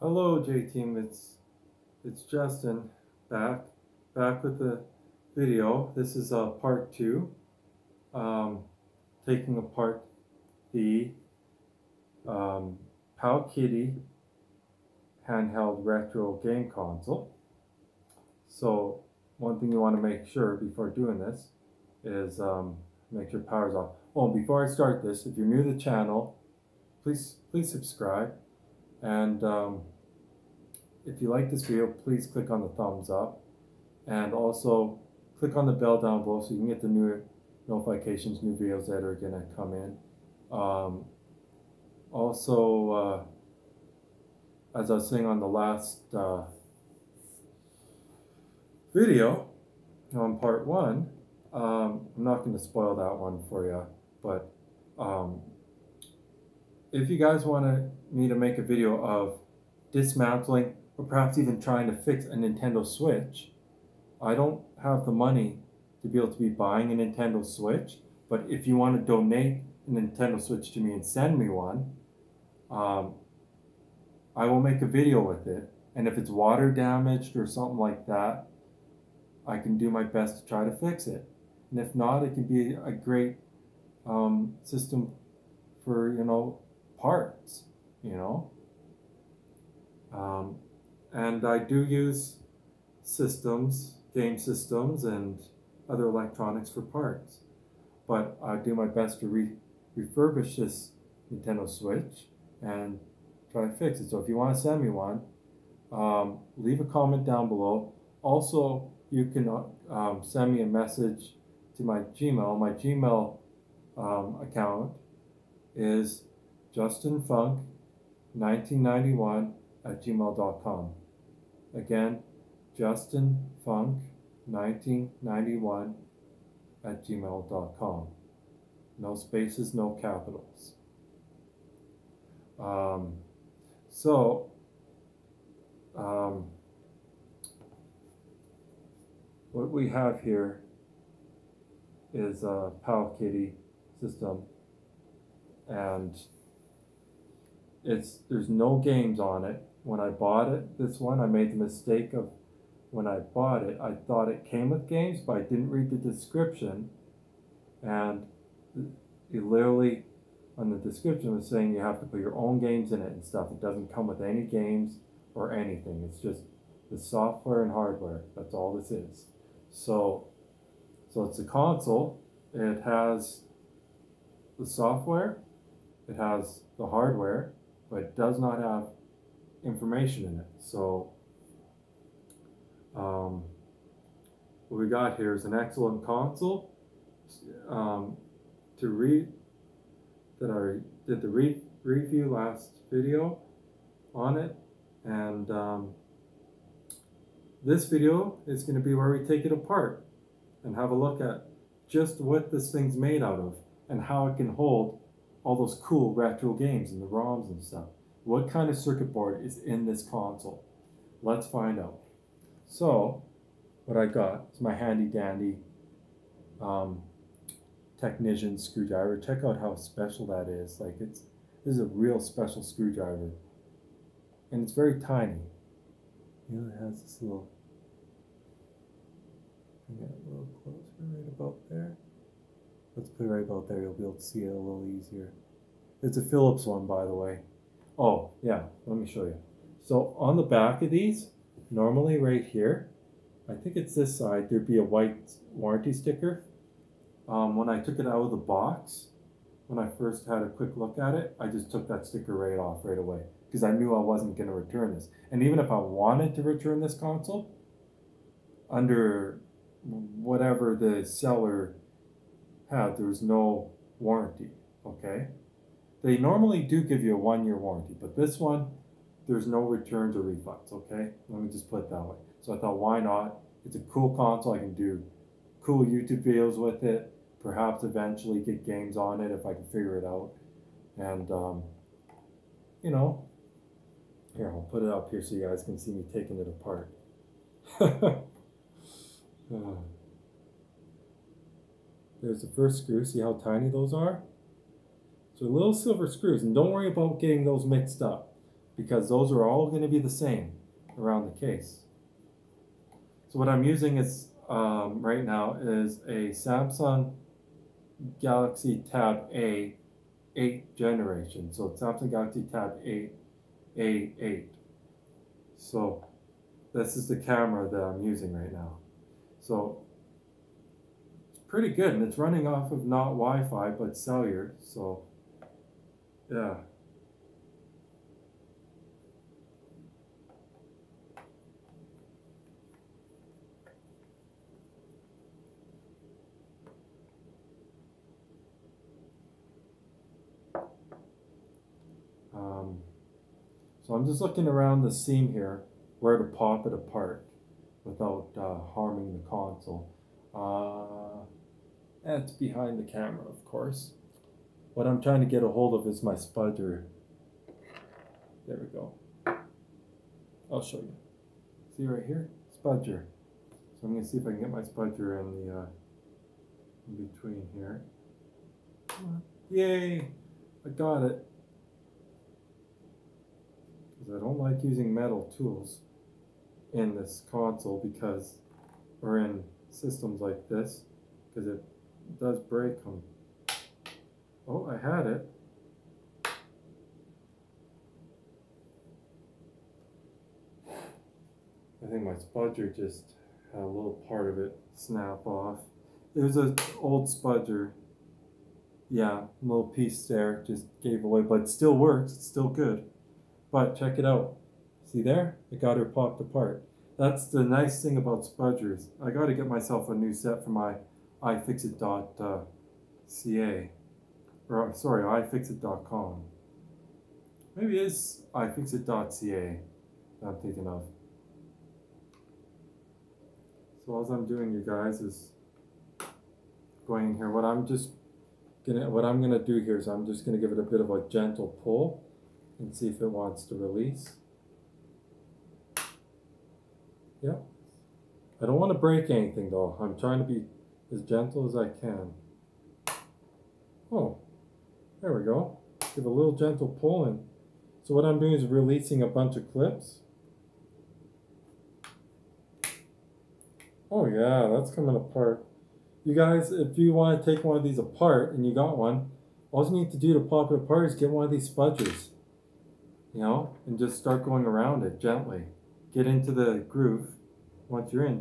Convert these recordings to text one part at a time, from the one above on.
Hello, J Team. It's Justin back with the video. This is part two. Taking apart the Powkiddy handheld retro game console. So one thing you want to make sure before doing this is make sure power's off. Oh, and before I start this, if you're new to the channel, please subscribe. And if you like this video, please click on the thumbs up, and also click on the bell down below so you can get the new notifications, new videos that are gonna come in. As I was saying on the last video on part one, I'm not going to spoil that one for you, but if you guys want me to make a video of dismantling or perhaps even trying to fix a Nintendo Switch, I don't have the money to be able to be buying a Nintendo Switch, but if you want to donate a Nintendo Switch to me and send me one, I will make a video with it. And if it's water damaged or something like that, I can do my best to try to fix it. And if not, it can be a great system for, parts, and I do use game systems and other electronics for parts. But I do my best to refurbish this Nintendo Switch and try to fix it. So if you want to send me one, leave a comment down below. Also, you can send me a message to my Gmail. My Gmail account is justinfunk1991@gmail.com. Again, justinfunk1991@gmail.com. No spaces, no capitals. What we have here is a Powkiddy system, and there's no games on it. When I bought it, this one, I made the mistake of, when I bought it, I thought it came with games, but I didn't read the description, and it literally, on the description, was saying you have to put your own games in it and stuff. It doesn't come with any games or anything. It's just the software and hardware. That's all this is. So it's a console. It has the software, it has the hardware, but it does not have information in it. So what we got here is an excellent console. That I did the review last video on it, and this video is going to be where we take it apart and have a look at just what this thing's made out of and how it can hold all those cool retro games and the ROMs and stuff. What kind of circuit board is in this console? Let's find out. So what I got is my handy dandy technician screwdriver. Check out how special that is. Like, this is a real special screwdriver, and it's very tiny. It has this little, bring it a little closer, right about there. Let's put it right about there. You'll be able to see it a little easier. It's a Phillips one, by the way. Oh yeah, let me show you. So on the back of these, normally right here, I think it's this side, there'd be a white warranty sticker. When I took it out of the box, when I first had a quick look at it, I just took that sticker right off right away, because I knew I wasn't going to return this. And even if I wanted to return this console, under whatever the seller had, there was no warranty, okay? They normally do give you a 1-year warranty, but this one, there's no returns or refunds, okay? Let me just put it that way. So I thought, why not? It's a cool console. I can do cool YouTube videos with it, perhaps eventually get games on it if I can figure it out. And here, I'll put it up here so you guys can see me taking it apart. There's the first screw. See how tiny those are? So little silver screws, and don't worry about getting those mixed up. because those are all going to be the same around the case. So what I'm using is right now is a Samsung Galaxy Tab A 8 generation. So it's Samsung Galaxy Tab 8 A8. So this is the camera that I'm using right now. So it's pretty good, and it's running off of not Wi-Fi but cellular. So yeah. So I'm just looking around the seam here where to pop it apart without harming the console. And it's behind the camera, of course. What I'm trying to get a hold of is my spudger. There we go. I'll show you. See right here? Spudger. So I'm going to see if I can get my spudger in the in between here. Yay! I got it. I don't like using metal tools in this console because, or in systems like this, because it does break them. Oh, I had it. I think my spudger just had a little part of it snap off. It was an old spudger. Yeah, a little piece there just gave away, but it still works. It's still good. But check it out. See there? It got her popped apart. That's the nice thing about spudgers. I got to get myself a new set for my iFixit.ca. Or sorry, iFixit.com. Maybe it is iFixit.ca that I'm thinking of. So all I'm doing, you guys, is going in here. What I'm gonna do here is I'm just gonna give it a bit of a gentle pull and see if it wants to release. Yep. I don't want to break anything though. I'm trying to be as gentle as I can. Oh, there we go. Give a little gentle pull, and so what I'm doing is releasing a bunch of clips. Oh yeah, that's coming apart. You guys, if you want to take one of these apart and you got one, all you need to do to pop it apart is get one of these spudgers. You know, and just start going around it gently. Get into the groove. Once you're in,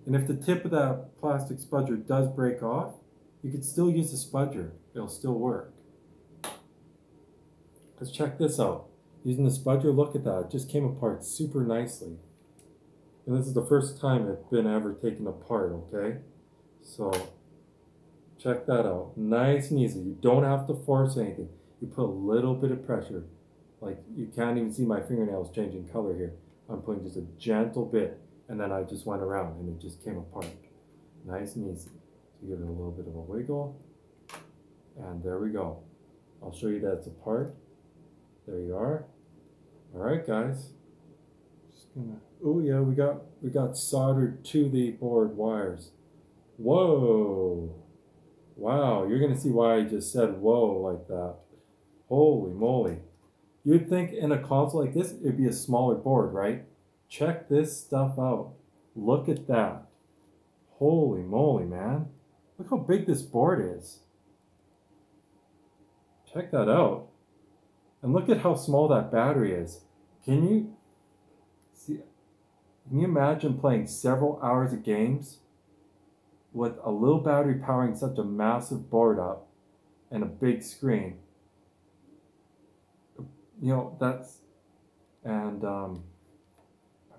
and if the tip of that plastic spudger does break off, you could still use the spudger. It'll still work. Let's check this out. Using the spudger, look at that. It just came apart super nicely. And this is the first time it's been ever taken apart, okay? So, check that out. Nice and easy. You don't have to force anything. You put a little bit of pressure. Like, you can't even see my fingernails changing color here. I'm putting just a gentle bit, and then I just went around, and it just came apart. Nice and easy. So give it a little bit of a wiggle, and there we go. I'll show you that it's apart. There you are. All right, guys. Just gonna. Oh yeah, we got soldered to the board wires. Whoa! Wow, you're gonna see why I just said whoa like that. Holy moly! You'd think in a console like this, it'd be a smaller board, right? Check this stuff out. Look at that. Holy moly, man. Look how big this board is. Check that out. And look at how small that battery is. Can you see? Can you imagine playing several hours of games with a little battery powering such a massive board up and a big screen? You know, that's, and I'm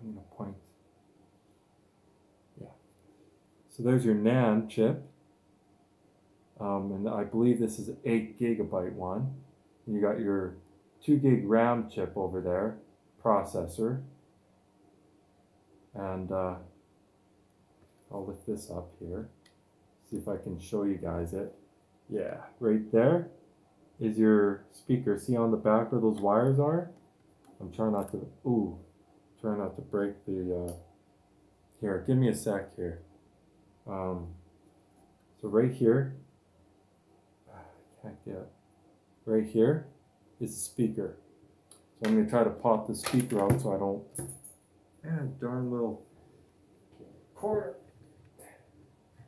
gonna point. Yeah. So there's your NAND chip. And I believe this is an 8 gigabyte one. And you got your 2 gig RAM chip over there, processor. And I'll lift this up here, see if I can show you guys it. Yeah, right there is your speaker. See on the back where those wires are? I'm trying not to, trying not to break the, here, give me a sec here. So right here, I can't get, right here is the speaker. So I'm going to try to pop the speaker out so I don't. Man, darn little corner.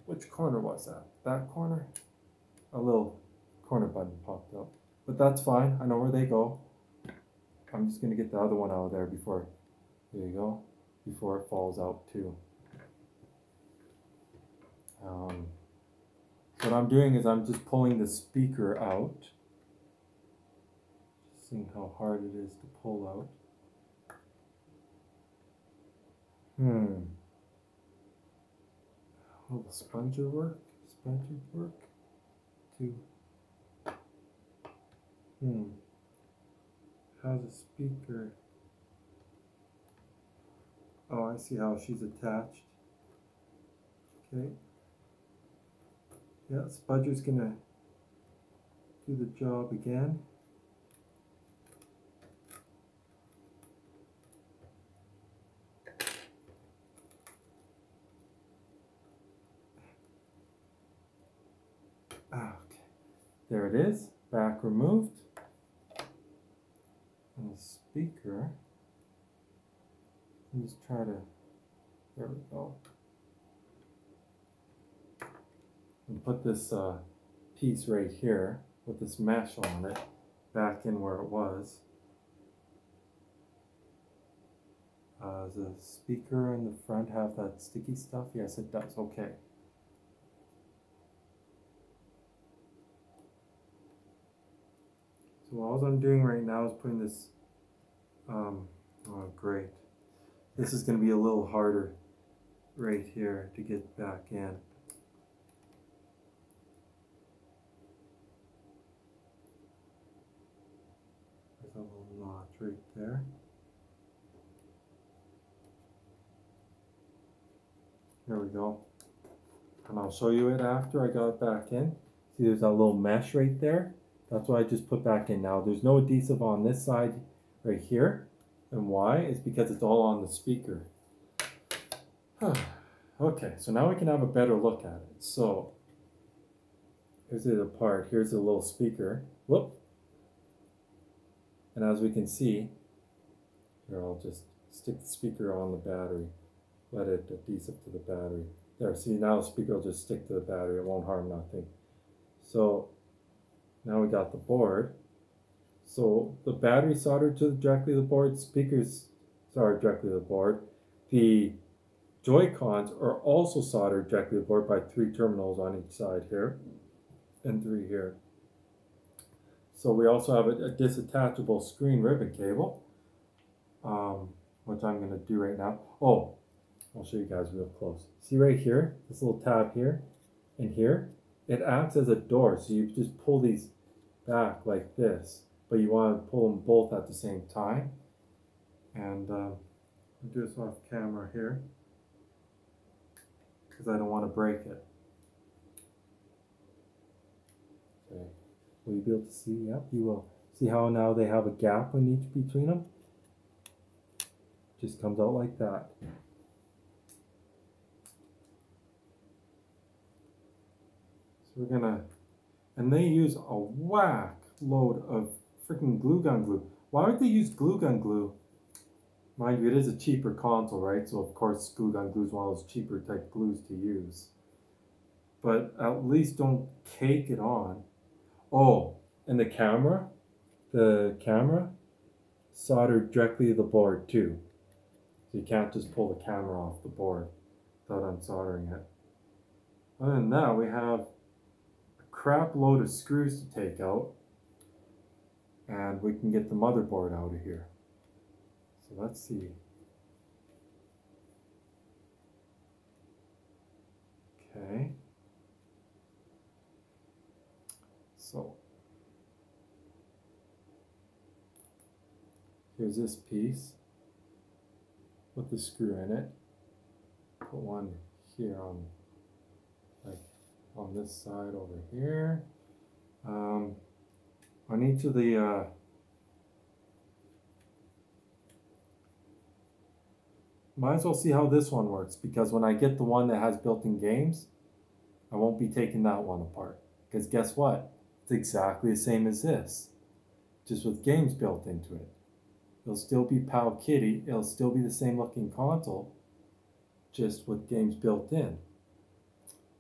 Which corner was that? That corner? A little corner button popped up. But that's fine. I know where they go. I'm just going to get the other one out of there before. There you go. Before it falls out too. What I'm doing is I'm just pulling the speaker out. Just seeing how hard it is to pull out. Will the sponger work? Sponger work? How's the speaker? Oh, I see how she's attached. Okay. Yeah, Spudger's gonna do the job again. Okay, there it is, back removed. And the speaker, let's try to, there we go. And put this piece right here with this mesh on it back in where it was. Does the speaker in the front have that sticky stuff? Yes, it does. Okay. So all I'm doing right now is putting this, oh great. This is going to be a little harder right here to get back in. There's a little notch right there. There we go. And I'll show you it after I got it back in. See, there's that little mesh right there. That's what I just put back in. Now, there's no adhesive on this side right here. And why? It's because it's all on the speaker. Okay, so now we can have a better look at it. So, here's the part. Here's the little speaker. Whoop. And as we can see, here I'll just stick the speaker on the battery. Let it adhesive to the battery. There, see, now the speaker will just stick to the battery. It won't harm nothing. So now we got the board. So the battery soldered directly to the board, speakers soldered directly to the board. The Joy-Cons are also soldered directly to the board by 3 terminals on each side here and 3 here. So we also have a disattachable screen ribbon cable, which I'm going to do right now. Oh, I'll show you guys real close. See right here, this little tab here and here, it acts as a door. So you just pull these back like this, but you want to pull them both at the same time. And I'll do this off camera here because I don't want to break it. Okay, will you be able to see? Yep, you will. See how now they have a gap in each between them? Just comes out like that. So we're gonna, and they use a whack load of freaking glue gun glue. Why would they use glue gun glue? Mind you, it is a cheaper console, right? So of course glue gun glue is one of those cheaper type glues to use. But at least don't cake it on. Oh, and the camera soldered directly to the board too. So you can't just pull the camera off the board without unsoldering it. Other than that, we have crap load of screws to take out, and we can get the motherboard out of here. So let's see. Okay. So here's this piece with the screw in it. Put one here on this side over here. On each of the might as well see how this one works, because when I get the one that has built-in games, I won't be taking that one apart, because guess what? It's exactly the same as this, just with games built into it. It'll still be Powkiddy. It'll still be the same looking console, just with games built in.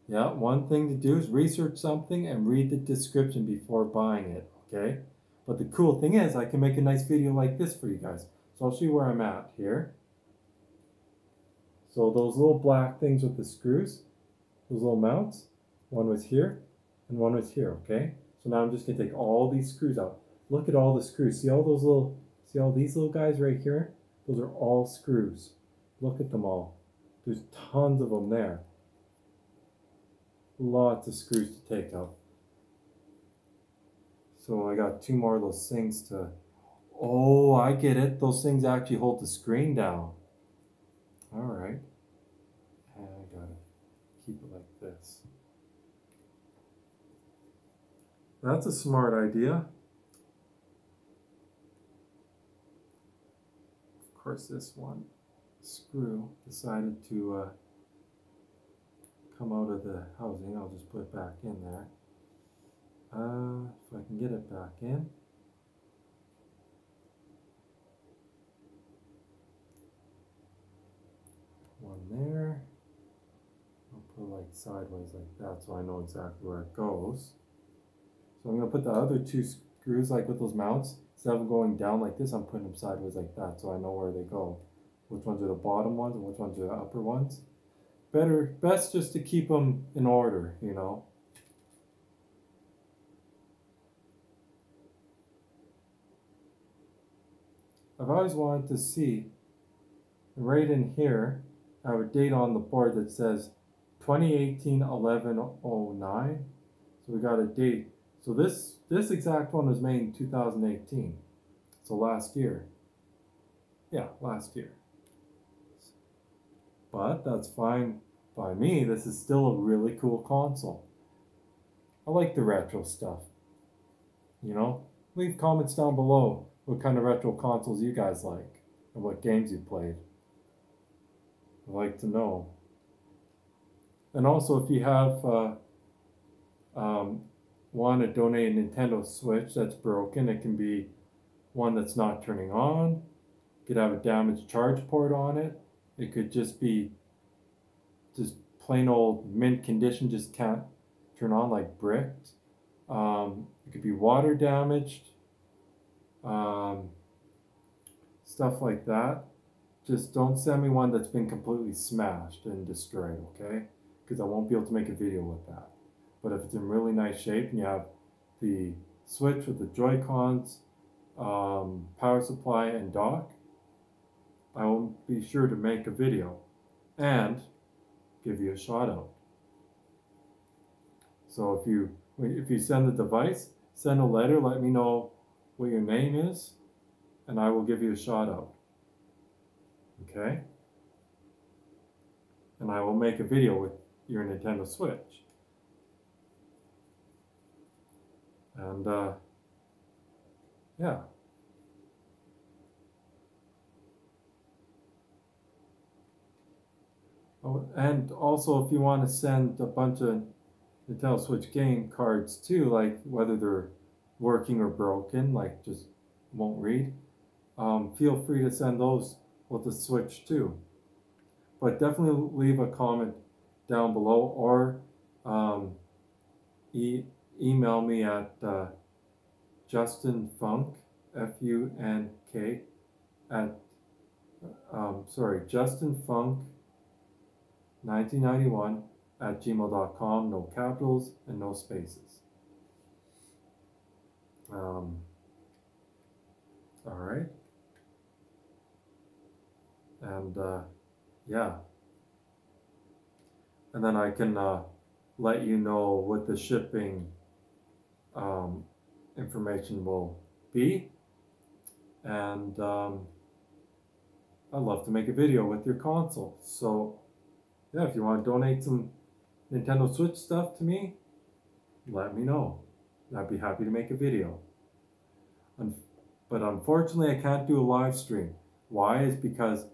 Yeah, one thing to do is research something and read the description before buying it, okay? But the cool thing is I can make a nice video like this for you guys. So I'll show you where I'm at here. So those little black things with the screws, those little mounts, one was here and one was here, okay? So now I'm just gonna take all these screws out. Look at all the screws. See all these little guys right here? Those are all screws. Look at them all. There's tons of them there. Lots of screws to take out. So I got two more of those things to, oh, I get it. Those things actually hold the screen down. All right. And I gotta keep it like this. That's a smart idea. Of course, this one screw decided to come out of the housing. I'll just put it back in there. If I can get it back in. One there. I'll put it like sideways like that so I know exactly where it goes. So I'm going to put the other two screws like with those mounts. Instead of going down like this, I'm putting them sideways like that so I know where they go. Which ones are the bottom ones and which ones are the upper ones. Best just to keep them in order, you know. I've always wanted to see, right in here, I have a date on the board that says 2018-11-09. So we got a date. So this exact one was made in 2018. So last year. Yeah, last year. But that's fine by me. This is still a really cool console. I like the retro stuff. You know, leave comments down below what kind of retro consoles you guys like and what games you played. I'd like to know. And also, if you have want to donate a Nintendo Switch that's broken, it can be one that's not turning on. It could have a damaged charge port on it. It could just be just plain old mint condition, just can't turn on, like bricked. It could be water damaged, stuff like that. Just don't send me one that's been completely smashed and destroyed, okay? Because I won't be able to make a video with that. But if it's in really nice shape and you have the Switch with the Joy-Cons, power supply, and dock, I will be sure to make a video and give you a shout out. So if you send the device, send a letter, let me know what your name is, and I will give you a shout out. Okay? And I will make a video with your Nintendo Switch. And yeah. Oh, and also if you want to send a bunch of Nintendo Switch game cards too, like whether they're working or broken, like just won't read, feel free to send those with the Switch too. But definitely leave a comment down below or email me at justinfunk, F-U-N-K, at justinfunk1991 at gmail.com. No capitals and no spaces. All right. And yeah. And then I can let you know what the shipping information will be. And I'd love to make a video with your console. So yeah, if you want to donate some Nintendo Switch stuff to me, let me know. I'd be happy to make a video. But unfortunately, I can't do a live stream. Why? Is because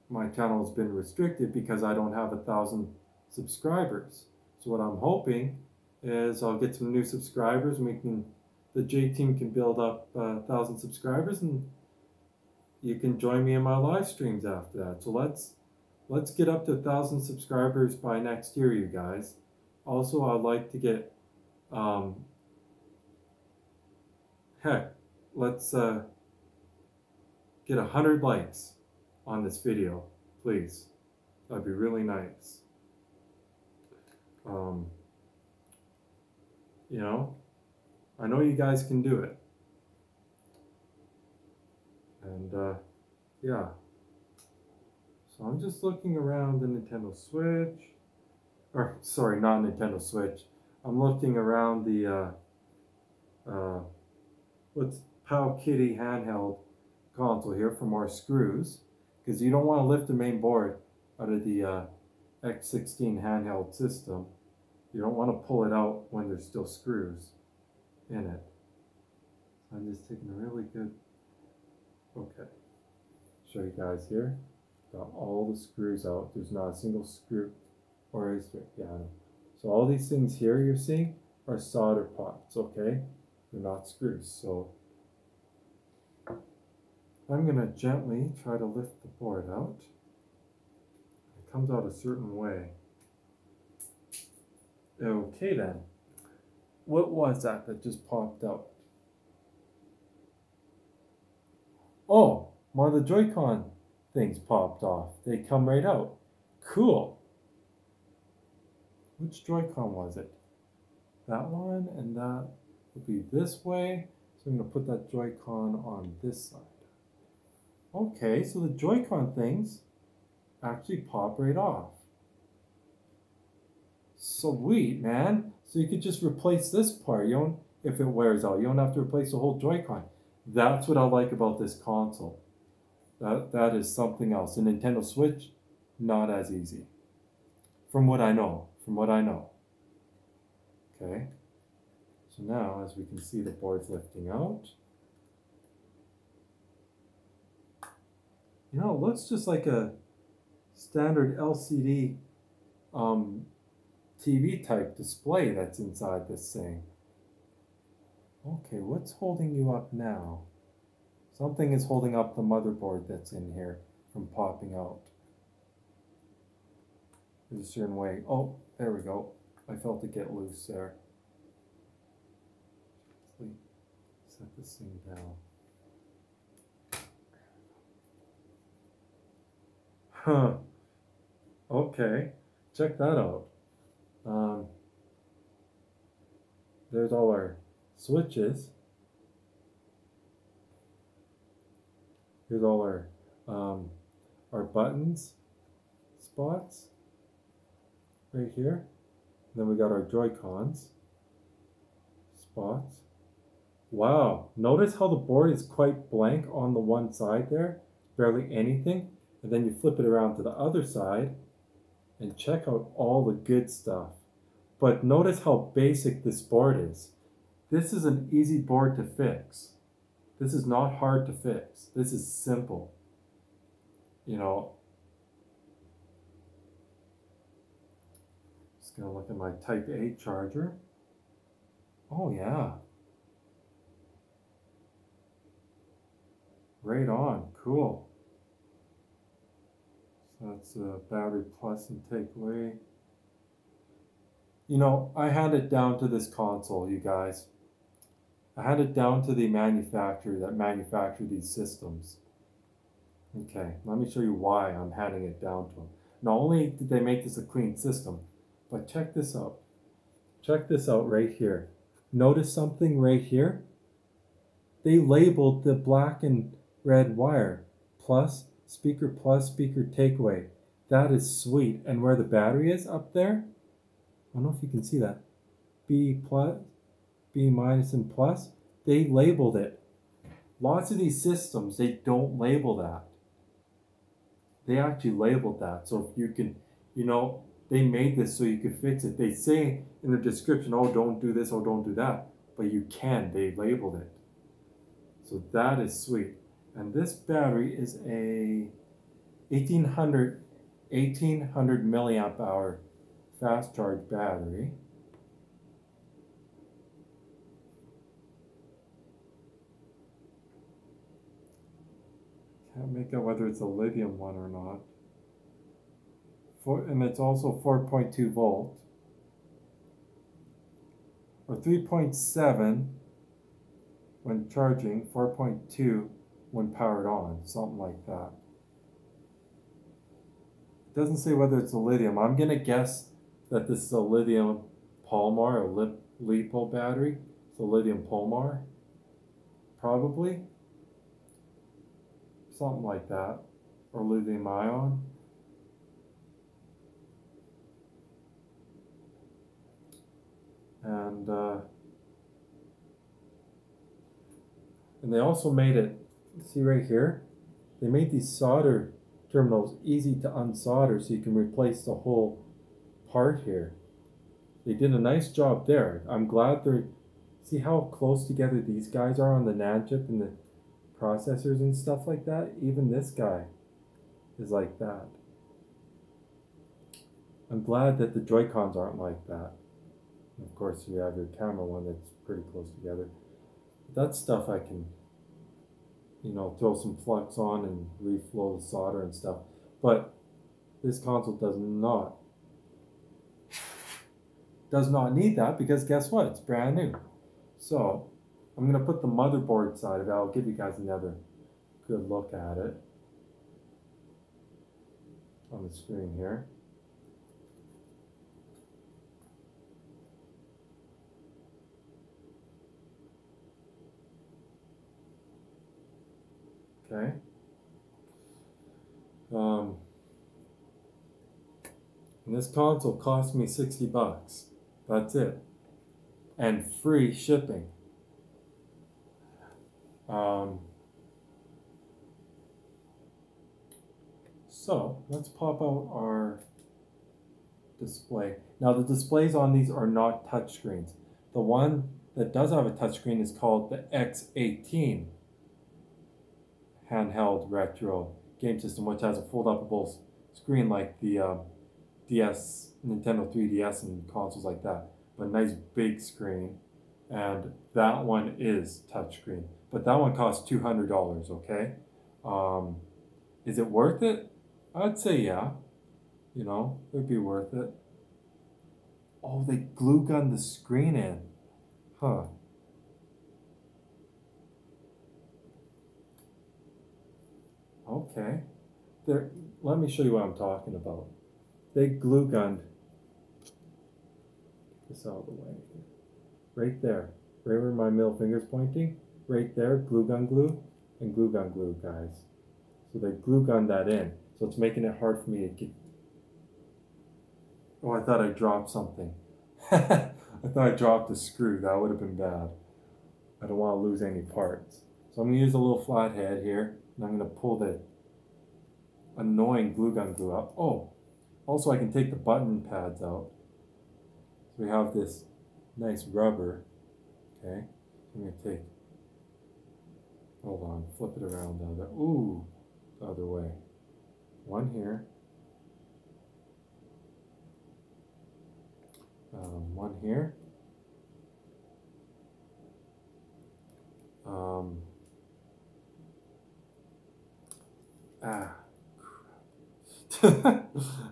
my channel has been restricted because I don't have 1,000 subscribers. So what I'm hoping is I'll get some new subscribers and the J team can build up 1,000 subscribers, and you can join me in my live streams after that. So let's get up to 1,000 subscribers by next year, you guys. Also, I'd like to get heck, let's get 100 likes on this video, please. That'd be really nice. You know, I know you guys can do it. And yeah. So I'm just looking around the Nintendo Switch. Or sorry, not Nintendo Switch. I'm looking around the what's Powkiddy handheld console here for more screws, because you don't want to lift the main board out of the X16 handheld system. You don't want to pull it out when there's still screws in it. So I'm just taking a really good, okay, show you guys here. Got all the screws out. There's not a single screw, or is there? Yeah. So all these things here you're seeing are solder pots, okay? They're not screws. So I'm gonna gently try to lift the board out. It comes out a certain way. Okay then. What was that just popped out? Oh, one of the Joy-Con things popped off. They come right out. Cool. Which Joy-Con was it? That one, and that would be this way. So I'm going to put that Joy-Con on this side. Okay, so the Joy-Con things actually pop right off. Sweet, man. So you could just replace this part. You don't, if it wears out, you don't have to replace the whole Joy-Con. That's what I like about this console. That is something else. A Nintendo Switch, not as easy. From what I know. Okay. So now, as we can see, the board's lifting out. You know, it looks just like a standard LCD TV type display that's inside this thing. Okay, what's holding you up now? Something is holding up the motherboard that's in here from popping out. There's a certain way. Oh, there we go. I felt it get loose there. Set this thing down. Huh. Okay. Check that out. There's all our switches. Here's all our buttons spots right here. And then we got our Joy-Cons spots. Wow, notice how the board is quite blank on the one side there, barely anything, and then you flip it around to the other side and check out all the good stuff. But notice how basic this board is. This is an easy board to fix. This is not hard to fix. This is simple. You know, just gonna look at my Type A charger. Oh yeah. Right on, cool. So that's a battery plus and take away. You know, I had it down to this console, you guys. I had it down to the manufacturer that manufactured these systems. Okay, let me show you why I'm handing it down to them. Not only did they make this a clean system, but check this out. Check this out right here. Notice something right here? They labeled the black and red wire. Plus, speaker takeaway. That is sweet. And where the battery is up there, I don't know if you can see that. B plus, B minus, and plus. They labeled it. Lots of these systems, they don't label that. They actually labeled that. So if you can, you know, they made this so you could fix it. They say in the description, oh, don't do this, oh, don't do that. But you can. They labeled it. So that is sweet. And this battery is a 1800 milliamp hour fast charge battery. Can't make out whether it's a lithium one or not. And it's also 4.2 volt. Or 3.7 when charging, 4.2 when powered on, something like that. It doesn't say whether it's a lithium. I'm gonna guess that this is a lithium polymer or LiPo battery. It's a lithium polymer, probably. Something like that, or lithium ion. And they also made it, see right here, they made these solder terminals easy to unsolder so you can replace the whole part here. They did a nice job there. I'm glad see how close together these guys are on the NAND chip and the processors and stuff like that? Even this guy is like that. I'm glad that the Joy-Cons aren't like that. Of course, you have your camera one that's pretty close together. That stuff I can, throw some flux on and reflow the solder and stuff. But this console does not need that, because guess what? It's brand new. So I'm going to put the motherboard side of it. I'll give you guys another good look at it on the screen here. Okay. And this console cost me $60. That's it. And free shipping. So let's pop out our display. Now the displays on these are not touchscreens. The one that does have a touchscreen is called the X18 handheld retro game system, which has a fold-upable screen like the DS, Nintendo 3DS and consoles like that, but a nice big screen, and that one is touchscreen. But that one costs $200, okay? Is it worth it? I'd say yeah. It'd be worth it. Oh, they glue gunned the screen in. Huh. Okay. Let me show you what I'm talking about. They glue gunned this out of the way. Right there. Right where my middle finger's pointing. Right there, glue gun glue and glue gun glue, guys. So they glue gunned that in. So it's making it hard for me to get... Oh, I thought I dropped something. I thought I dropped a screw. That would have been bad. I don't want to lose any parts. So I'm going to use a little flathead here, and I'm going to pull the annoying glue gun glue out. Oh, also I can take the button pads out. So we have this nice rubber. Okay, I'm going to take... Hold on, flip it around the other... Ooh, the other way. One here. One here. I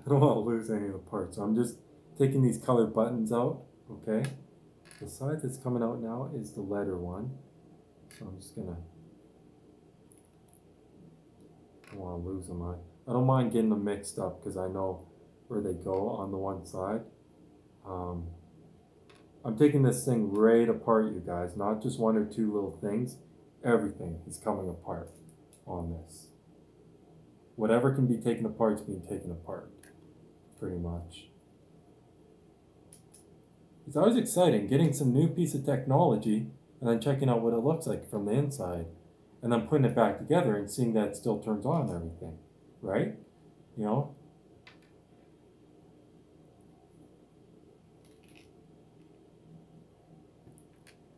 don't want to lose any of the parts, so I'm just taking these colored buttons out, okay? The side that's coming out now is the letter one, so I'm just gonna... I don't want to lose them. I don't mind getting them mixed up because I know where they go on the one side. I'm taking this thing right apart, you guys, not just one or two little things. Everything is coming apart on this. Whatever can be taken apart is being taken apart, pretty much. It's always exciting getting some new piece of technology and then checking out what it looks like from the inside, and then putting it back together and seeing that it still turns on and everything, right?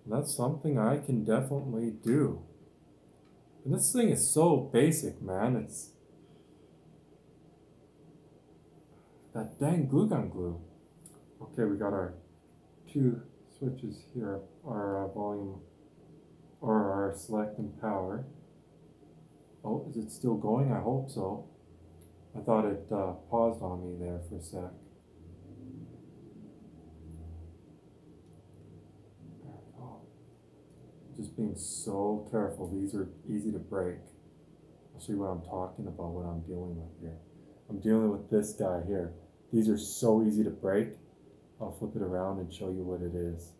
That's something I can definitely do. And this thing is so basic, man. It's that dang glue gun glue. Okay, we got our two switches here, our volume, or our select and power. Oh, Is it still going? I hope so. I thought it paused on me there for a sec. There we go. Just being so careful. These are easy to break. I'll show you what I'm talking about, what I'm dealing with here. I'm dealing with this guy here. These are so easy to break. I'll flip it around and show you what it is.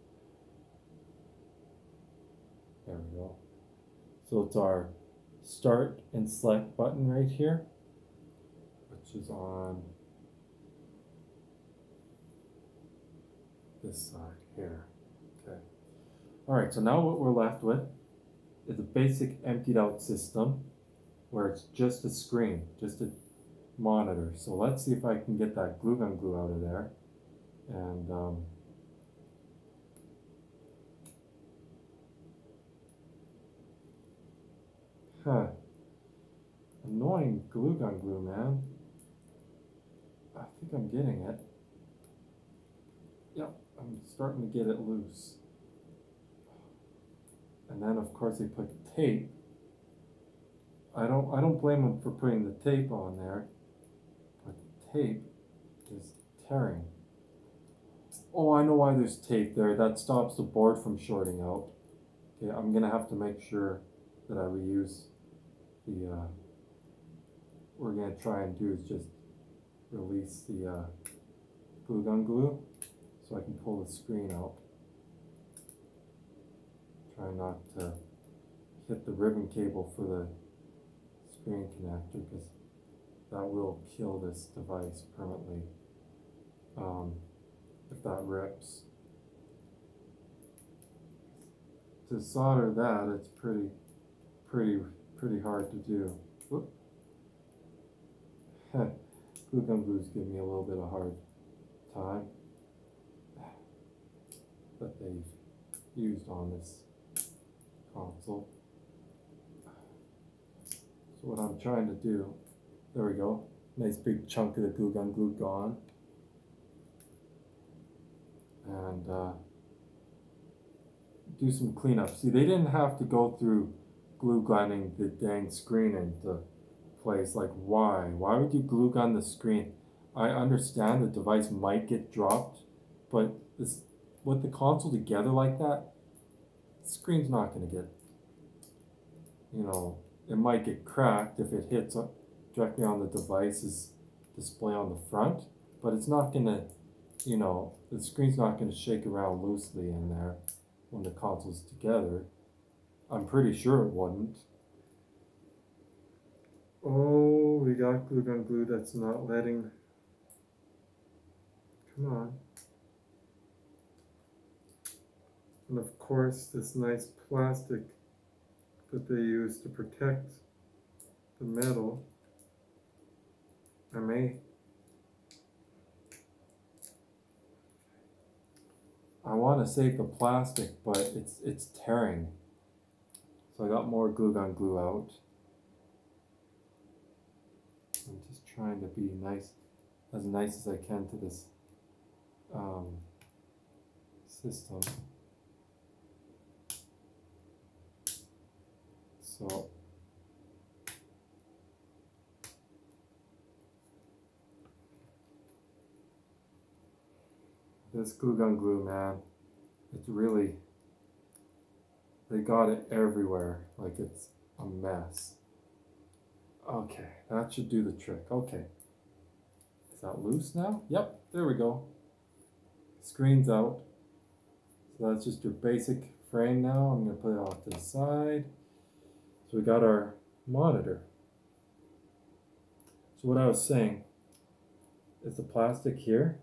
There we go. So it's our start and select button right here, which is on this side here. Okay. All right, so now what we're left with is a basic emptied out system where it's just a screen, just a monitor. So let's see if I can get that glue gun glue out of there. And annoying glue gun glue, man. I think I'm getting it. Yep, I'm starting to get it loose. And then of course they put tape. I don't blame them for putting the tape on there, but the tape is tearing. Oh, I know why there's tape there. That stops the board from shorting out. Okay, I'm gonna have to make sure that I reuse the, what we're gonna try and do is just release the glue gun glue so I can pull the screen out. Try not to hit the ribbon cable for the screen connector because that will kill this device permanently if that rips. To solder that, it's pretty hard to do. Whoop. Glue gun glues give me a little bit of hard time that they've used on this console. So what I'm trying to do, there we go, nice big chunk of the glue gun glue gone. And do some cleanup. See, they didn't have to go through glue gunning the dang screen into place. Like, why? Why would you glue gun the screen? I understand the device might get dropped, but this, with the console together like that, the screen's not going to get, you know, it might get cracked if it hits directly on the device's display on the front, but it's not going to, you know, the screen's not going to shake around loosely in there when the console's together. I'm pretty sure it wouldn't. Oh, we got glue gun glue that's not letting. Come on. And of course, this nice plastic that they use to protect the metal. I want to save the plastic, but it's tearing. So I got more glue gun glue out. I'm just trying to be nice as I can to this system. So this glue gun glue, man, it's really, they got it everywhere, like it's a mess. Okay, that should do the trick. Okay, is that loose now? Yep, there we go. Screen's out. So that's just your basic frame now. I'm gonna put it off to the side. So we got our monitor. So what I was saying is the plastic here.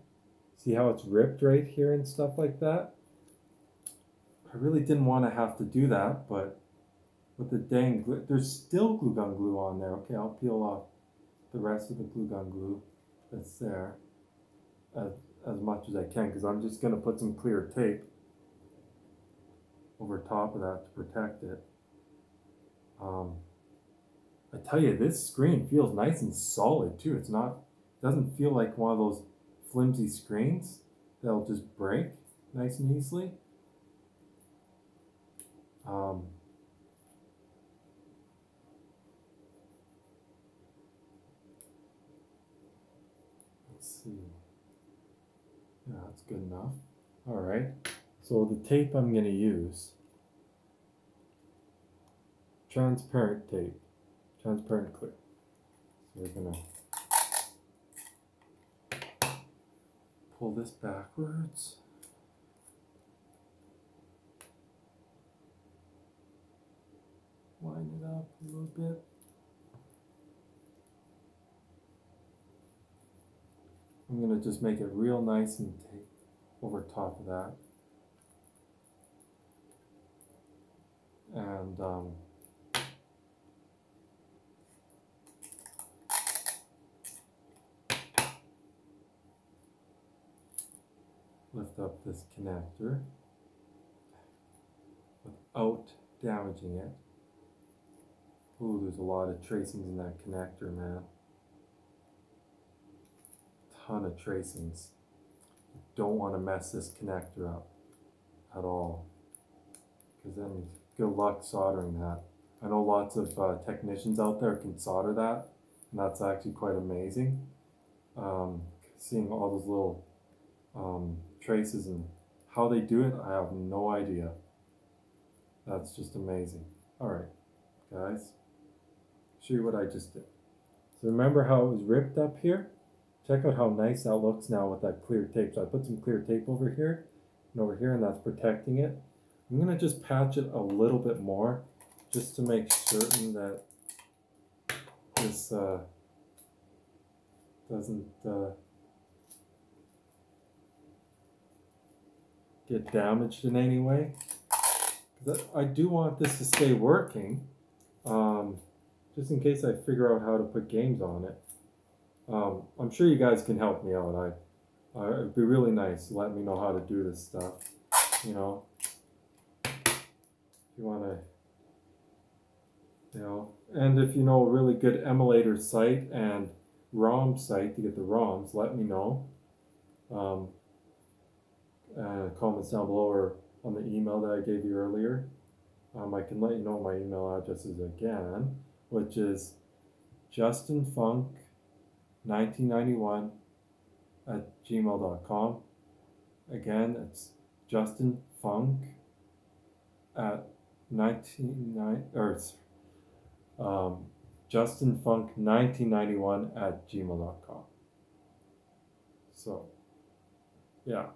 See how it's ripped right here and stuff like that? I really didn't want to have to do that, but with the dang glue, there's still glue gun glue on there. Okay, I'll peel off the rest of the glue gun glue that's there as much as I can, because I'm just going to put some clear tape over top of that to protect it. I tell you, this screen feels nice and solid too. It's not, doesn't feel like one of those flimsy screens that'll just break nice and easily. see. Yeah, that's good enough. All right. So the tape I'm going to use, transparent tape, transparent clear. So we're going to pull this backwards. Line it up a little bit. I'm going to just make it real nice and tape over top of that. And lift up this connector without damaging it. Ooh, there's a lot of tracings in that connector, man. Ton of tracings. Don't want to mess this connector up at all, because then good luck soldering that. I know lots of technicians out there can solder that, and that's actually quite amazing. Seeing all those little traces and how they do it, I have no idea. That's just amazing. All right, guys, show you what I just did. So remember how it was ripped up here? Check out how nice that looks now with that clear tape. So I put some clear tape over here and over here, and that's protecting it. I'm gonna just patch it a little bit more just to make certain that this doesn't get damaged in any way. I do want this to stay working, just in case I figure out how to put games on it. I'm sure you guys can help me out. It'd be really nice to let me know how to do this stuff. You know, if you want to, you know, and if you know a really good emulator site and ROM site to get the ROMs, let me know. Comments down below or on the email that I gave you earlier. I can let you know my email addresses again, which is justinfunk1991@gmail.com. Again, it's justinfunk1991@gmail.com. So, yeah.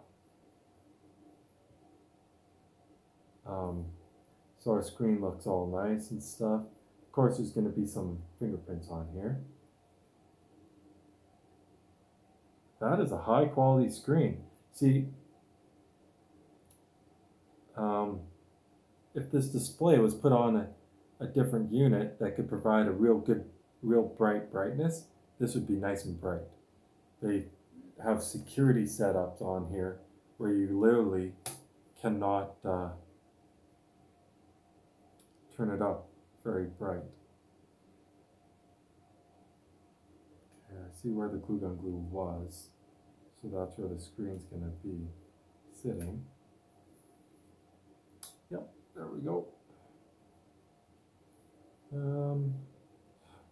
So our screen looks all nice and stuff. Of course, there's going to be some fingerprints on here. That is a high quality screen. See, if this display was put on a different unit that could provide a real bright brightness, this would be nice and bright. They have security setups on here where you literally cannot turn it up very bright. Okay, I see where the glue gun glue was, so that's where the screen's going to be sitting. Yep, there we go.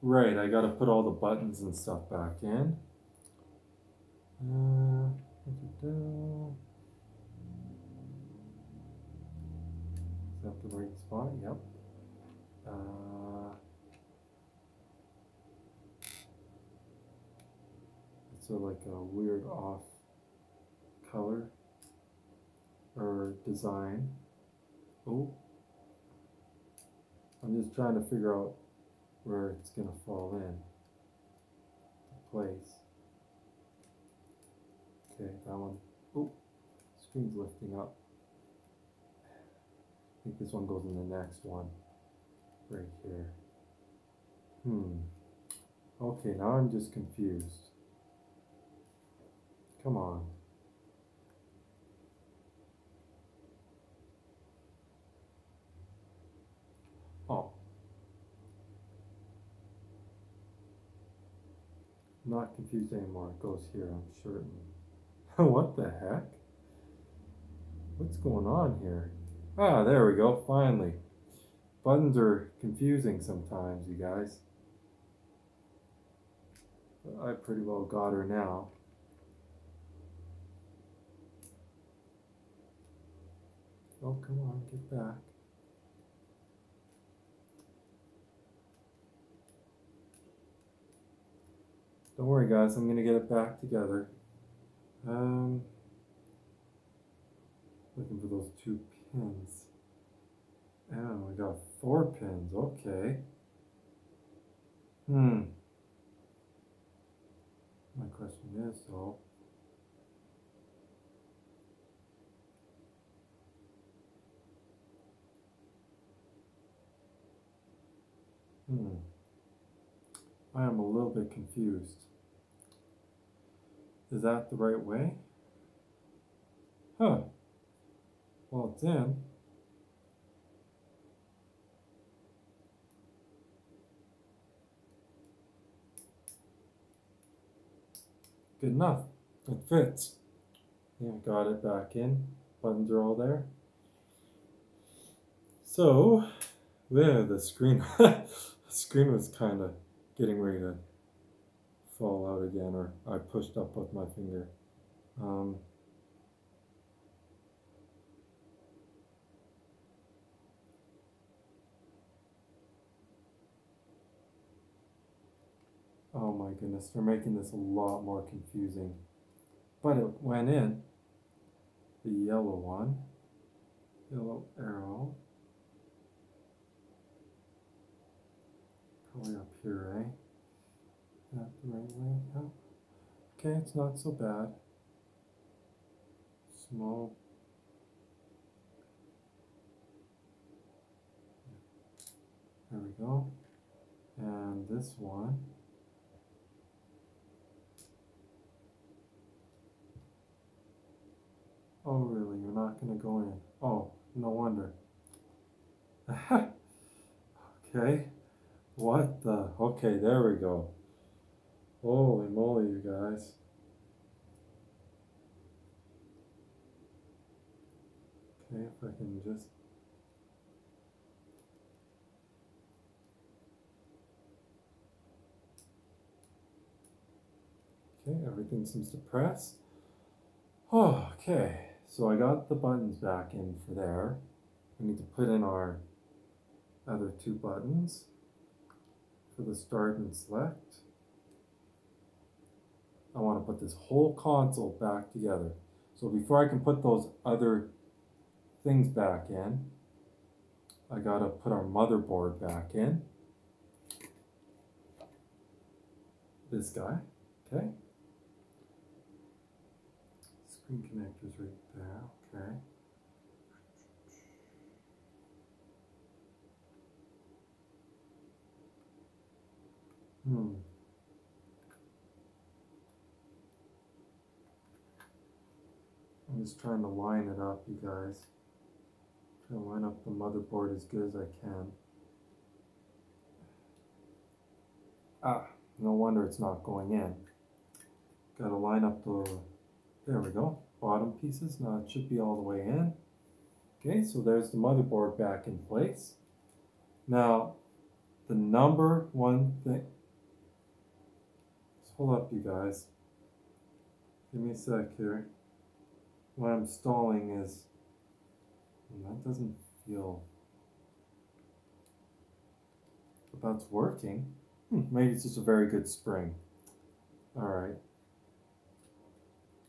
Right, I got to put all the buttons and stuff back in. Is that the right spot? Yep. It's like a weird off color or design. Oh, I'm just trying to figure out where it's going to fall in place. Okay, that one. Oh, screen's lifting up. I think this one goes in the next one. Right here. Okay, now I'm just confused. Come on. Oh. I'm not confused anymore. It goes here, I'm certain. What the heck? What's going on here? Ah, there we go, finally. Buttons are confusing sometimes, you guys. But I pretty well got her now. Oh, come on, get back. Don't worry, guys, I'm gonna get it back together. Looking for those 2 pins. And we got 4 pins, okay. My question is, though, I am a little bit confused. Is that the right way? Huh. Well, it's in. Good enough. It fits. Yeah, got it back in. Buttons are all there. So, yeah, the screen, the screen was kind of getting ready to fall out again, or I pushed up with my finger. Oh my goodness, they're making this a lot more confusing. But it went in. The yellow one. Yellow arrow. Probably up here, eh? Is that the right way? Oh. Okay, it's not so bad. Small. There we go. And this one. Oh, really? You're not going to go in? Oh, no wonder. Okay. What the? Okay, there we go. Holy moly, you guys. Okay, if I can just... Okay, everything seems to press. Oh, okay, so I got the buttons back in for there. We need to put in our other 2 buttons for the start and select. I want to put this whole console back together. So before I can put those other things back in, I gotta put our motherboard back in. This guy, okay. Screen connectors right there, okay. I'm just trying to line it up, you guys. Try to line up the motherboard as good as I can. Ah, no wonder it's not going in. Gotta line up the, there we go, bottom pieces. Now it should be all the way in. Okay, so there's the motherboard back in place. Now, the number one thing, just hold up, you guys. Give me a sec here. What I'm stalling is, that doesn't feel, but that's working. Maybe it's just a very good spring. All right.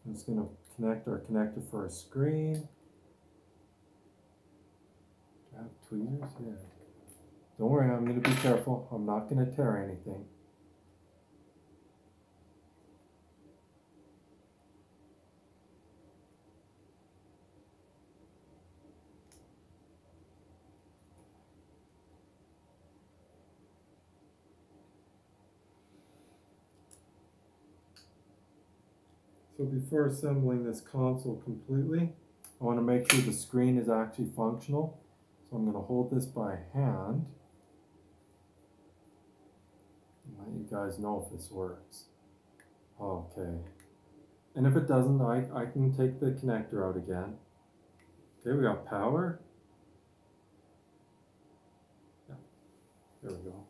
I'm just going to connect our connector for our screen. Do I have tweezers? Yeah. Don't worry, I'm going to be careful. I'm not going to tear anything. So before assembling this console completely, I want to make sure the screen is actually functional. So I'm going to hold this by hand and let you guys know if this works. Okay. And if it doesn't, I can take the connector out again. Okay, we got power. Yeah, there we go.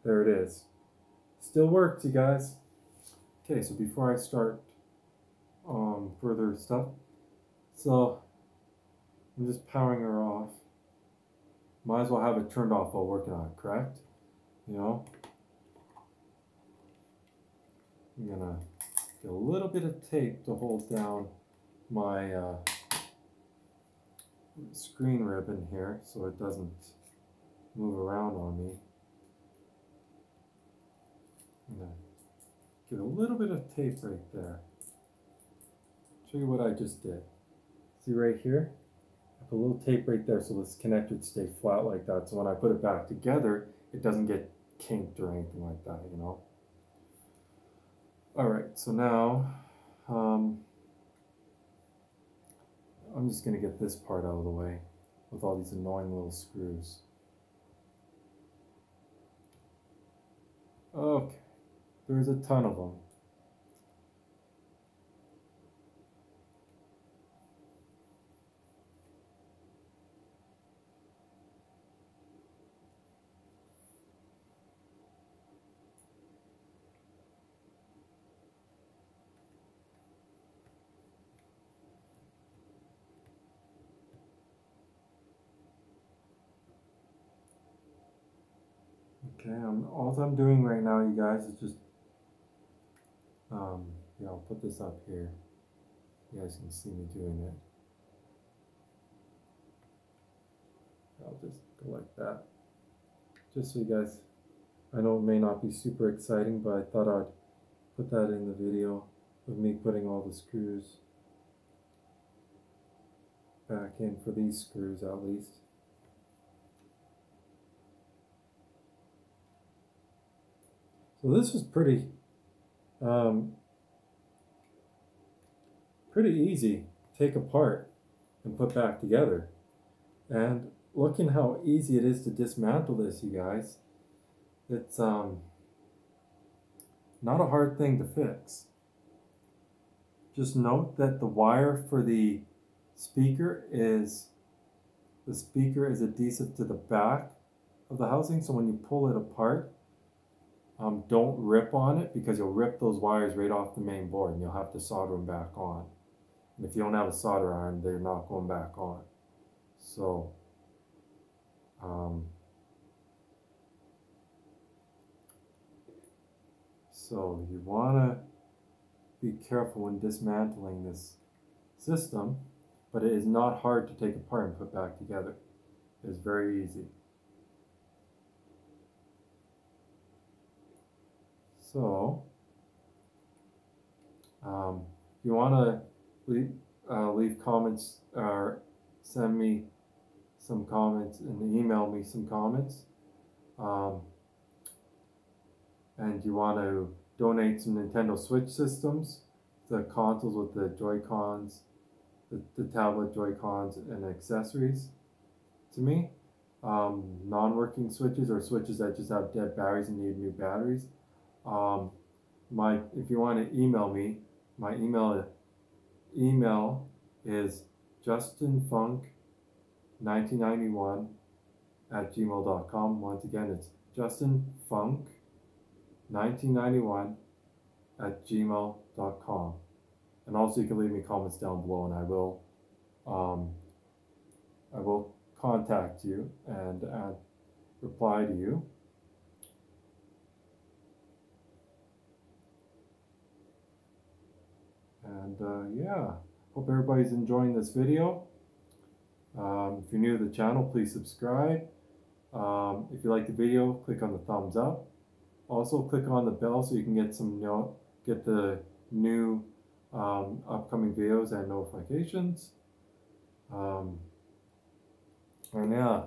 There it is. Still works, you guys. Okay, so before I start, further stuff. So I'm just powering her off. Might as well have it turned off while working on it, correct? You know? I'm gonna get a little bit of tape to hold down my screen ribbon here so it doesn't move around on me. I'm gonna get a little bit of tape right there. Show you what I just did. See right here? I put a little tape right there so this connector would stay flat like that, so when I put it back together, it doesn't get kinked or anything like that, you know? Alright, so now, I'm just going to get this part out of the way with all these annoying little screws. Okay, there's a ton of them. Okay, all I'm doing right now, you guys, is just, yeah, I'll put this up here. You guys can see me doing it. I'll just go like that. Just so you guys, I know it may not be super exciting, but I thought I'd put that in the video of me putting all the screws back in, for these screws at least. So this was pretty easy to take apart and put back together. And looking how easy it is to dismantle this, you guys, it's not a hard thing to fix. Just note that the wire for the speaker is adhesive to the back of the housing, so when you pull it apart, don't rip on it, because you'll rip those wires right off the main board and you'll have to solder them back on. And if you don't have a solder iron, they're not going back on. So so you want to be careful when dismantling this system, but it is not hard to take apart and put back together. It's very easy. So, if you want to leave comments or send me some comments and email me some comments, and you want to donate some Nintendo Switch systems, the consoles with the Joy-Cons, the tablet Joy-Cons and accessories to me, non-working switches or switches that just have dead batteries and need new batteries. If you want to email me, my email is justinfunk1991@gmail.com. Once again, it's justinfunk1991@gmail.com. And also you can leave me comments down below, and I will contact you and reply to you. And yeah, hope everybody's enjoying this video. If you're new to the channel, please subscribe. If you like the video, click on the thumbs up. Also, click on the bell so you can get the new upcoming videos and notifications. And yeah,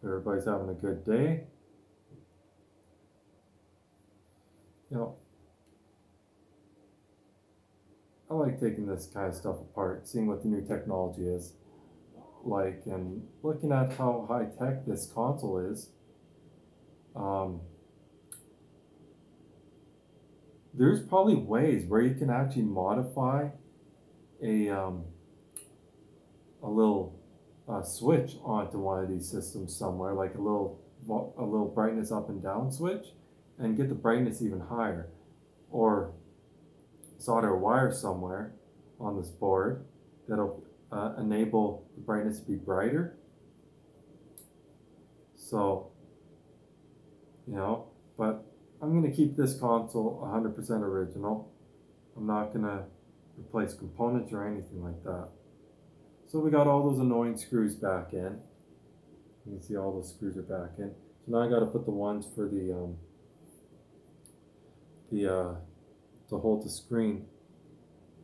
everybody's having a good day. You know, I like taking this kind of stuff apart, seeing what the new technology is like, and looking at how high tech this console is. There's probably ways where you can actually modify a little switch onto one of these systems somewhere, like a little brightness up and down switch, and get the brightness even higher, or solder a wire somewhere on this board that'll enable the brightness to be brighter. So, you know, but I'm going to keep this console 100% original. I'm not going to replace components or anything like that. So we got all those annoying screws back in. You can see all those screws are back in. So now I got to put the ones for to hold the screen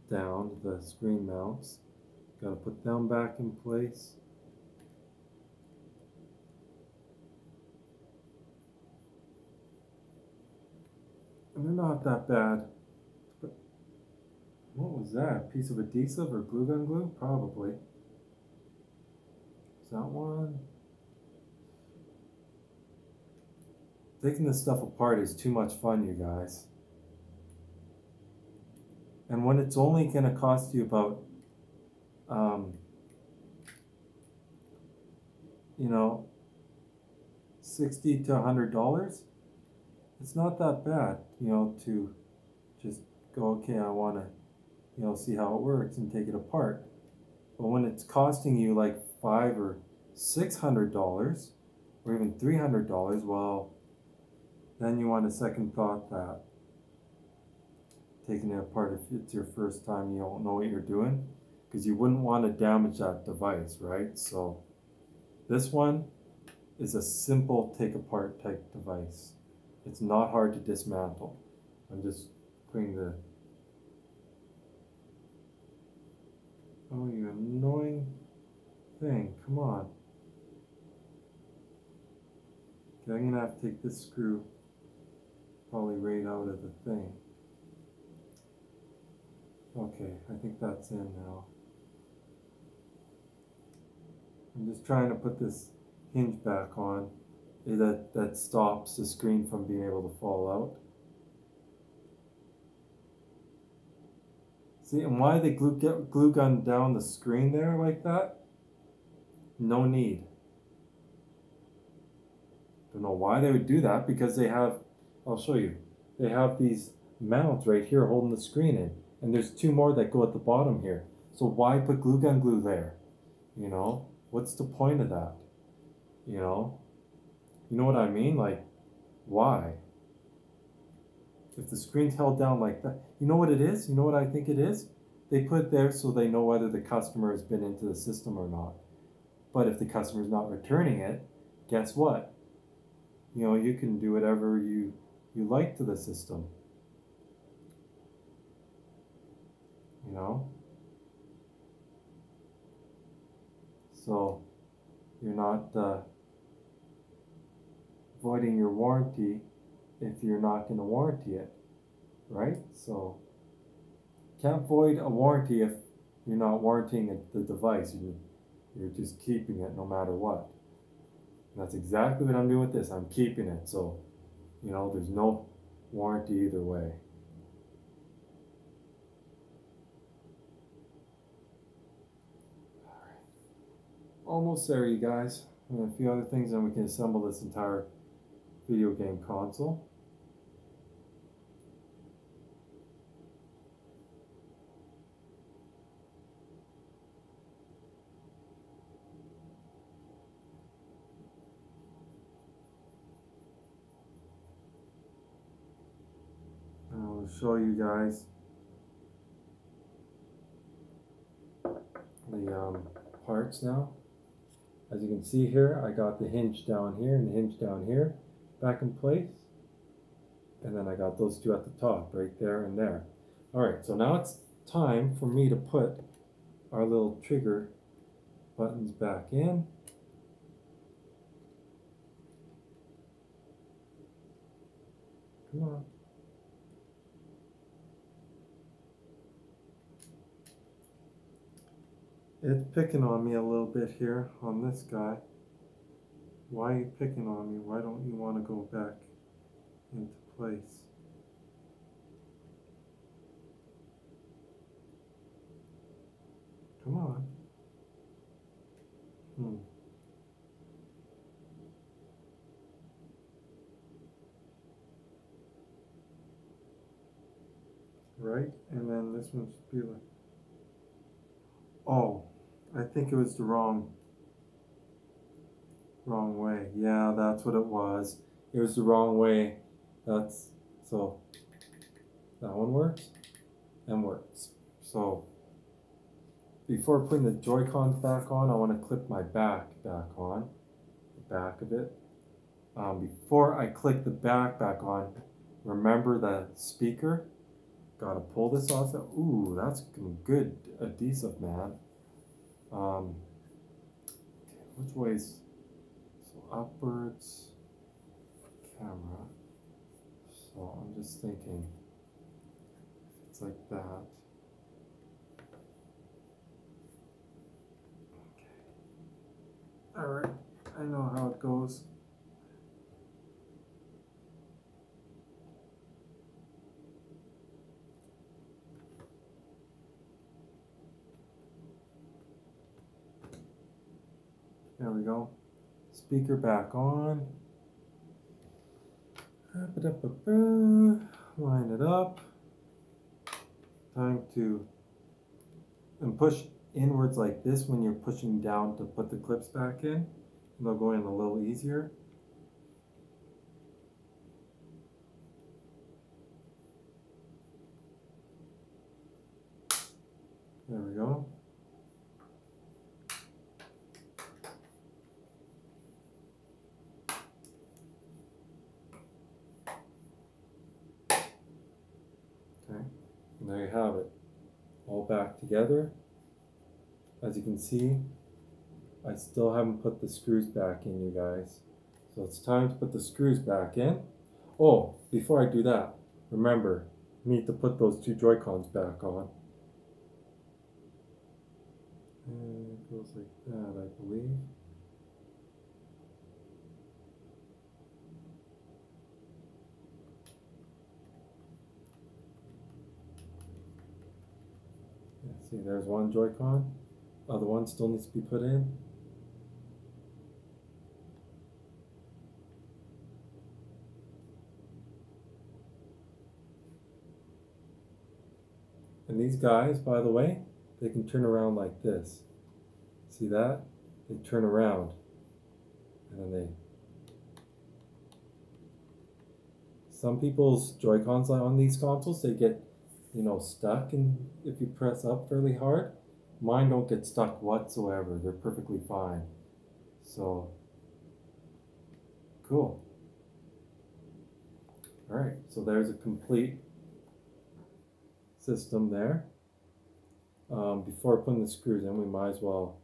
down, the screen mounts. Got to put them back in place. And they're not that bad. But what was that? A piece of adhesive or glue gun glue? Probably. Is that one? Taking this stuff apart is too much fun, you guys. And when it's only going to cost you about, you know, $60 to $100, it's not that bad, you know, to just go, okay, I want to, you know, see how it works and take it apart. But when it's costing you like $500 or $600 or even $300, well, then you want a second thought that taking it apart if it's your first time, you don't know what you're doing, because you wouldn't want to damage that device, right? So this one is a simple take apart type device. It's not hard to dismantle. I'm just putting the, oh, you annoying thing, come on. Okay, I'm gonna have to take this screw probably right out of the thing. Okay, I think that's in now. I'm just trying to put this hinge back on that stops the screen from being able to fall out. See, and why they glue gun down the screen there like that? No need. Don't know why they would do that, because they have, I'll show you, they have these mounts right here holding the screen in, and there's two more that go at the bottom here. So why put glue gun glue there? You know, what's the point of that? You know what I mean? Like, why? If the screen's held down like that, you know what it is? You know what I think it is? They put it there so they know whether the customer has been into the system or not. But if the customer's not returning it, guess what? You know, you can do whatever you like to the system. You know? So you're not voiding your warranty if you're not going to warranty it, right? So can't void a warranty if you're not warranting the device. You're just keeping it no matter what. And that's exactly what I'm doing with this. I'm keeping it. So, you know, there's no warranty either way. All right. Almost there, you guys. And a few other things, and we can assemble this entire video game console. I'll show you guys the parts now. As you can see here, I got the hinge down here and the hinge down here back in place. And then I got those two at the top, right there and there. Alright, so now it's time for me to put our little trigger buttons back in. Come on. It's picking on me a little bit here on this guy. Why are you picking on me? Why don't you want to go back into place? Come on. Right? right? And then this one should be like, oh, I think it was the wrong way. Yeah, that's what it was. It was the wrong way. That's, so that one works and works. So before putting the Joy-Cons back on, I want to clip my back on, the back of it. Before I click the back on, remember the speaker. Gotta pull this off. Ooh, that's good adhesive, man. Okay, which way's, so upwards, camera. So I'm just thinking, if it's like that. Okay. All right, I know how it goes. There we go. Speaker back on. Line it up. Time to, and push inwards like this when you're pushing down to put the clips back in. They'll go in a little easier. There we go. Okay, and there you have it, all back together. As you can see, I still haven't put the screws back in, you guys. So it's time to put the screws back in. Oh, before I do that, remember, you need to put those two Joy-Cons back on. And it goes like that, I believe. Yeah, see, there's one Joy-Con. Other one still needs to be put in. And these guys, by the way, they can turn around like this. See that? They turn around. And then they... Some people's Joy-Cons on these consoles, they get, you know, stuck, and if you press up fairly hard. Mine don't get stuck whatsoever. They're perfectly fine. So, cool. Alright, so there's a complete system there. Before putting the screws in, we might as well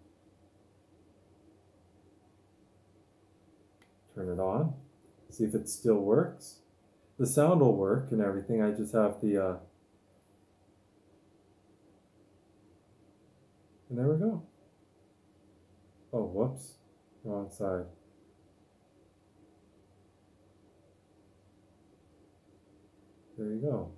turn it on, see if it still works. The sound will work and everything. I just have the and there we go. Oh, whoops, wrong side. There you go.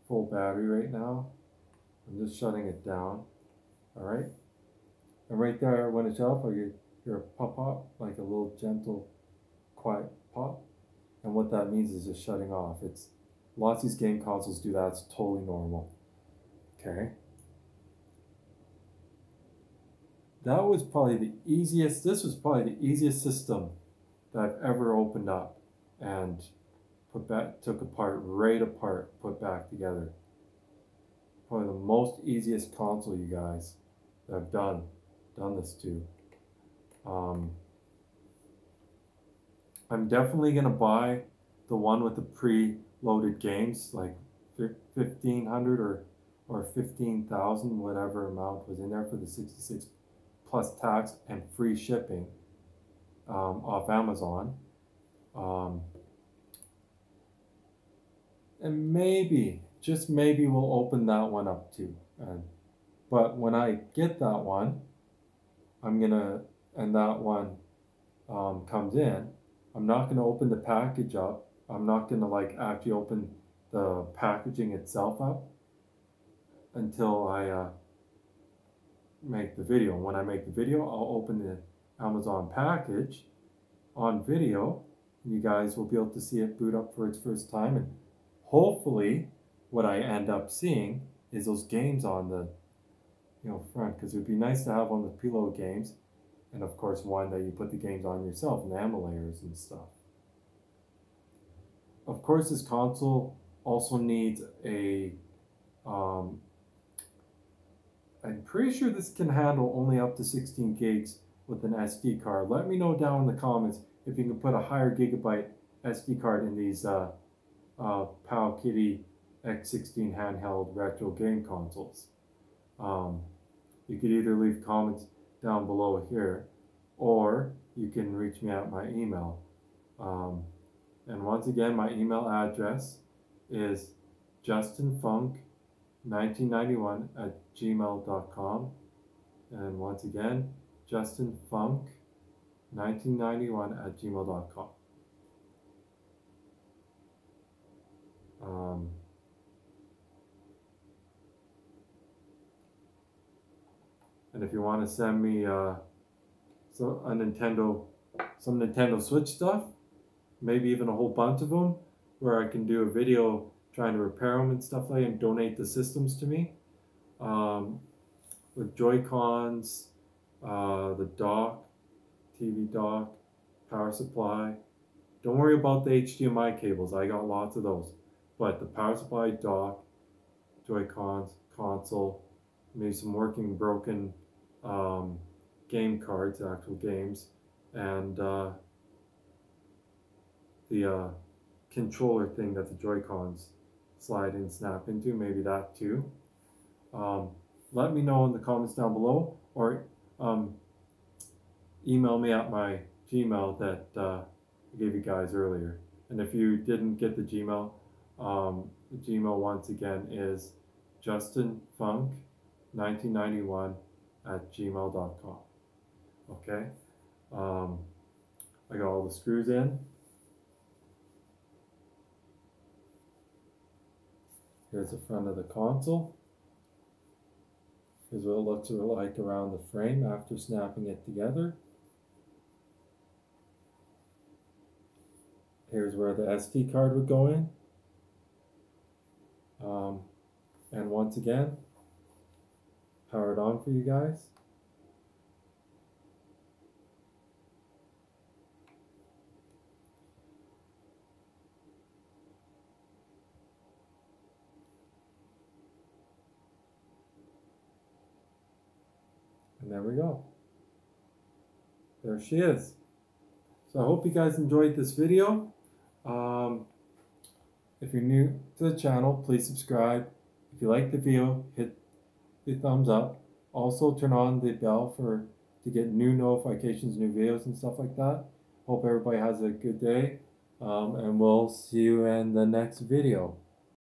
Full battery right now. I'm just shutting it down. Alright? And right there, when it's up, you hear a pop-pop, like a little gentle, quiet pop. And what that means is just shutting off. It's lots of these game consoles do that. It's totally normal. Okay. That was probably the easiest, this was probably the easiest system that I've ever opened up and put back, took apart, right apart, put back together. Probably the most easiest console, you guys, that I've done this to. I'm definitely gonna buy the one with the pre-loaded games, like 1,500 or 15,000, whatever amount was in there for the 66 plus tax and free shipping off Amazon. And maybe, just maybe, we'll open that one up too. But when I get that one, I'm gonna, and that one comes in, I'm not gonna open the package up. I'm not gonna like actually open the packaging itself up until I make the video. When I make the video, I'll open Amazon package on video. You guys will be able to see it boot up for its first time, and hopefully what I end up seeing is those games on the front, because it would be nice to have one with preload games, and of course one that you put the games on yourself and the ammo layers and stuff. Of course, this console also needs a I'm pretty sure this can handle only up to 16 gigs with an SD card. Let me know down in the comments if you can put a higher gigabyte SD card in these Powkiddy X16 handheld retro game consoles. You could either leave comments down below here, or you can reach me at my email. And once again, my email address is justinfunk1991@gmail.com. And once again, justinfunk1991@gmail.com. And if you want to send me some Nintendo Switch stuff, maybe even a whole bunch of them, where I can do a video trying to repair them and stuff like that, and donate the systems to me, with Joy-Cons, the dock, TV dock, power supply. Don't worry about the HDMI cables, I got lots of those. But the power supply, dock, Joy-Cons, console, maybe some working broken game cards, actual games, and the controller thing that the Joy-Cons slide and snap into, maybe that too. Let me know in the comments down below, or email me at my Gmail that I gave you guys earlier. And if you didn't get the Gmail once again is justinfunk1991@gmail.com. Okay, I got all the screws in. Here's the front of the console. Here's what it looks like around the frame after snapping it together. Here's where the SD card would go in. And once again, power it on for you guys. And there we go. There she is. So I hope you guys enjoyed this video. If you're new to the channel, please subscribe. If you like the video, hit the thumbs up. Also turn on the bell to get new notifications, new videos and stuff like that. Hope everybody has a good day. And we'll see you in the next video.